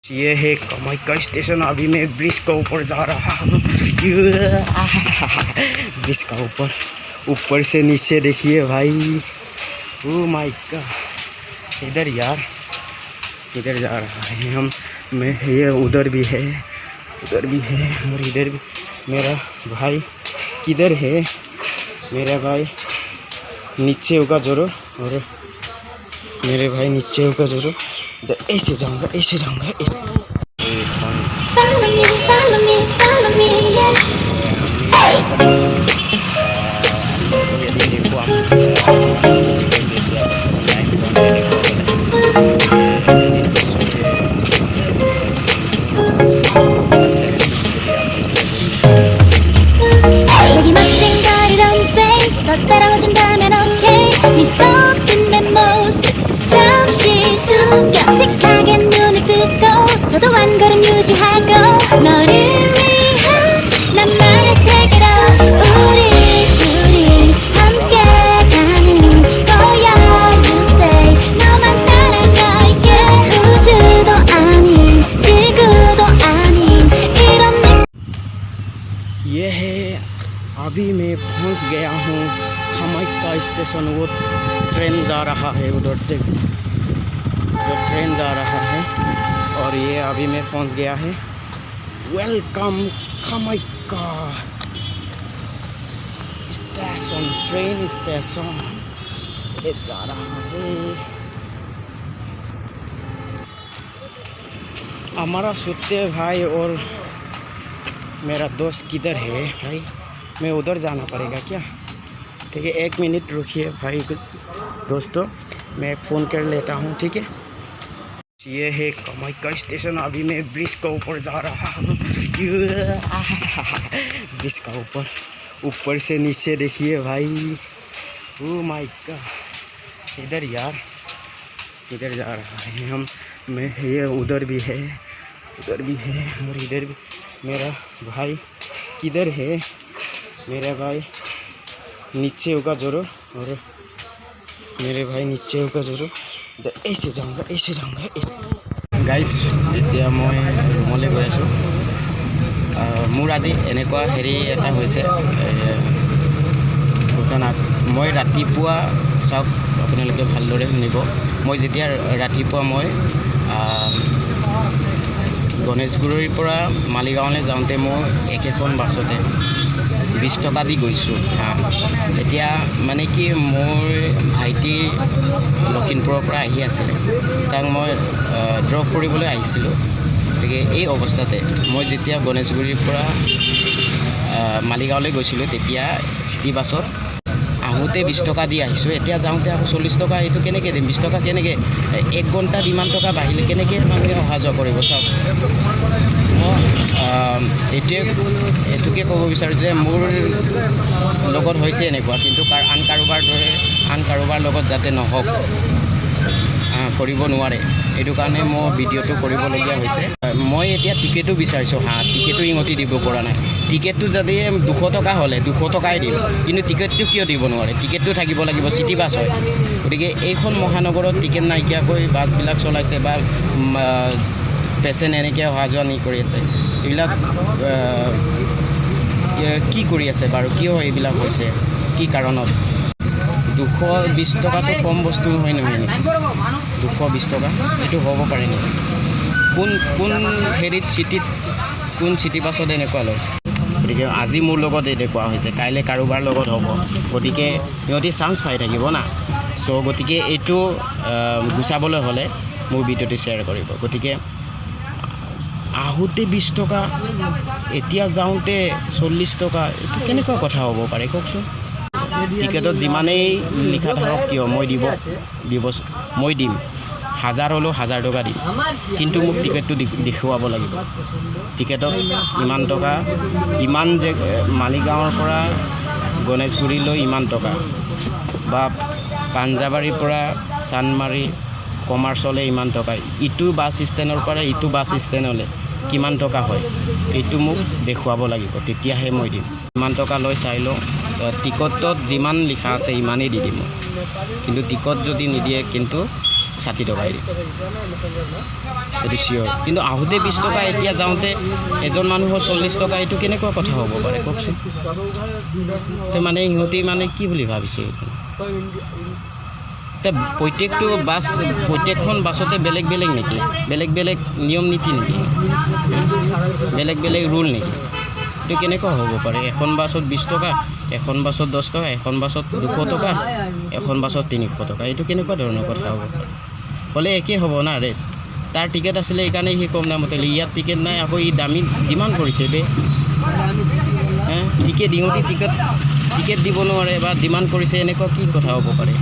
ये है कामाख्या स्टेशन। अभी मैं ब्रिज के ऊपर जा रहा हूँ। ब्रिज का ऊपर से नीचे देखिए भाई। ओ माय गॉड, इधर यार, इधर जा रहा है हम। मैं ये उधर भी है और इधर भी। मेरा भाई किधर है? मेरा भाई नीचे होगा जरूर, और मेरे भाई नीचे होगा जरूर। ऐसे जाऊंगा 저도 한 걸음 유지하고 너를 위한 나만의 세계로 우리 둘이 함께 가는 거야. You say 너만 따라갈게. 우주도 아닌 지구도 아닌 이런 ये है। अभी मैं पहुंच गया हूँ कामाख्या स्टेशन। वो ट्रेन जा रहा है उधर तक, वो ट्रेन जा रहा है और ये अभी मैं पहुंच गया है। Welcome Kamakhya station, train station ये जा रहा है। हमारा सुते भाई और मेरा दोस्त किधर है भाई? मैं उधर जाना पड़ेगा क्या? ठीक है, 1 मिनट रुकिए भाई दोस्तों, मैं फ़ोन कर लेता हूँ, ठीक है। ये है कामाख्या स्टेशन। अभी मैं ब्रिज के ऊपर जा रहा हूँ। ब्रिज का ऊपर से नीचे देखिए भाई। ओ माय गॉड, इधर यार, इधर जा रहा है हम। मैं ये उधर भी है और इधर भी। मेरा भाई किधर है? मेरा भाई नीचे होगा जरूर, और मेरे भाई नीचे होगा जरूर। ऐसे जाऊंगा। गाइस, এতিয়া মই ৰুমলৈ গৈ আছোঁ। মোৰ আজি এনেকুৱা হেৰি এটা হৈছে ঘটনা। মই ৰাতিপুৱা চাওক, আপোনালোকে ভালদৰে শুনিব। মই যেতিয়া ৰাতিপুৱা মই গণেশগুৰিৰ পৰা মালিগাঁৱলৈ যাওঁতে মই একেখন বাছতে 20 টকা দি গৈছোঁ। এতিয়া মানে কি, মোৰ ভাইটি লখিমপুৰৰ পৰা আহি আছিলে, তাক মই ড্ৰপ কৰিবলৈ আহিছিলোঁ। গতিকে এই অৱস্থাতে মই যেতিয়া গণেশগুৰিৰ পৰা মালিগাঁৱলৈ গৈছিলোঁ, তেতিয়া চিটি বাছত আহোঁতে 20 টকা দি আহিছোঁ। এতিয়া যাওঁতে আকৌ 40 টকা। এইটো কেনেকৈ দিম? 20 টকা কেনেকৈ? 1 ঘণ্টাত ইমান টকা বাঢ়িলে কেনেকৈ মানুহে অহা যোৱা কৰিব? চাওক, মই এইটোকে ক'ব বিচাৰোঁ যে মোৰ লগত হৈছে এনেকুৱা, কিন্তু আন কাৰোবাৰ লগত যাতে নহওক, কৰিব নোৱাৰে। এইটো কাৰণে মই ভিডিঅ'টো কৰিবলগীয়া হৈছে। মই এতিয়া টিকেটো বিচাৰিছোঁ। টিকেটো ইঙতি দিব পৰা নাই। টিকেটটো যদি 200 টকা হ'লে 200 টকাই দিম, কিন্তু টিকেটটো কিয় দিব নোৱাৰে? টিকেটটো থাকিব লাগিব, চিটি বাছ হয়। গতিকে এইখন মহানগৰত টিকেট নাইকিয়াকৈ বাছবিলাক চলাইছে বা পেচেণ্ট এনেকৈ অহা যোৱা কৰি আছে। এইবিলাক কি কৰি আছে বাৰু? কিয় এইবিলাক হৈছে? কি কাৰণত? 220 টকাটো কম বস্তু হয় নহয় নেকি? 220 টকা এইটো হ'ব পাৰে নেকি? কোন হেৰিত কোন চিটি বাছত এনেকুৱা লয়? গতিকে আজি মোৰ লগত এনেকুৱা হৈছে, কাইলৈ কাৰোবাৰ লগত হ'ব। গতিকে সিহঁতি চান্স পাই থাকিব না। চ' গতিকে এইটো গুচাবলৈ হ'লে মোৰ ভিডিঅ'টো শ্বেয়াৰ কৰিব। গতিকে আহোঁতে 20 টকা, এতিয়া যাওঁতে 40 টকা, এইটো কেনেকুৱা কথা হ'ব পাৰে কওকচোন? টিকেটত যিমানেই লিখা থাকক কিয়, মই দিম। 1000 হ'লেও 1000 টকা দিম, কিন্তু মোক টিকেটটো দেখুৱাব লাগিব। টিকেটত ইমান টকা, ইমান যে মালিগাঁৱৰ পৰা গণেশগুৰিলৈ ইমান টকা, বা পাঞ্জাবাৰীৰ পৰা চানমাৰী কমাৰ্চলৈ ইমান টকা, ইটো বাছ ষ্টেণ্ডৰ পৰা ইটো বাছ ষ্টেণ্ডলৈ কিমান টকা হয়, এইটো মোক দেখুৱাব লাগিব। তেতিয়াহে মই দিম। ইমান টকা লৈ চাই লওঁ। টিকটত যিমান লিখা আছে ইমানেই দি দিম, কিন্তু টিকট যদি নিদিয়ে কিন্তু 60 টকা সেইটো চিয়'ৰ কিন্তু আহোঁতে 20 টকা এতিয়া যাওঁতে এজন মানুহৰ 40 টকা এইটো কেনেকুৱা কথা হ'ব পাৰে কওকচোন তো মানে সিহঁতি মানে কি বুলি ভাবিছে প্ৰত্যেকটো বাছ প্ৰত্যেকখন বাছতে বেলেগ বেলেগ নেকি বেলেগ বেলেগ নিয়ম নীতি নেকি বেলেগ বেলেগ ৰুল নেকি এইটো কেনেকুৱা হ'ব পাৰে এখন বাছত 20 টকা এখন বাছত 10 টকা এখন বাছত 200 টকা এখন বাছত 300 টকা এইটো কেনেকুৱা ধৰণৰ কথা হ'ব পাৰে ক'লে একেই হ'ব না ৰেচ তাৰ টিকেট আছিলে এইকাৰণে সি কম দামতে ইয়াত টিকেট নাই আকৌ ই দামী ডিমাণ্ড কৰিছে বে টিকেট ইহঁতি টিকেট দিব নোৱাৰে বা ডিমাণ্ড কৰিছে এনেকুৱা কি কথা হ'ব পাৰে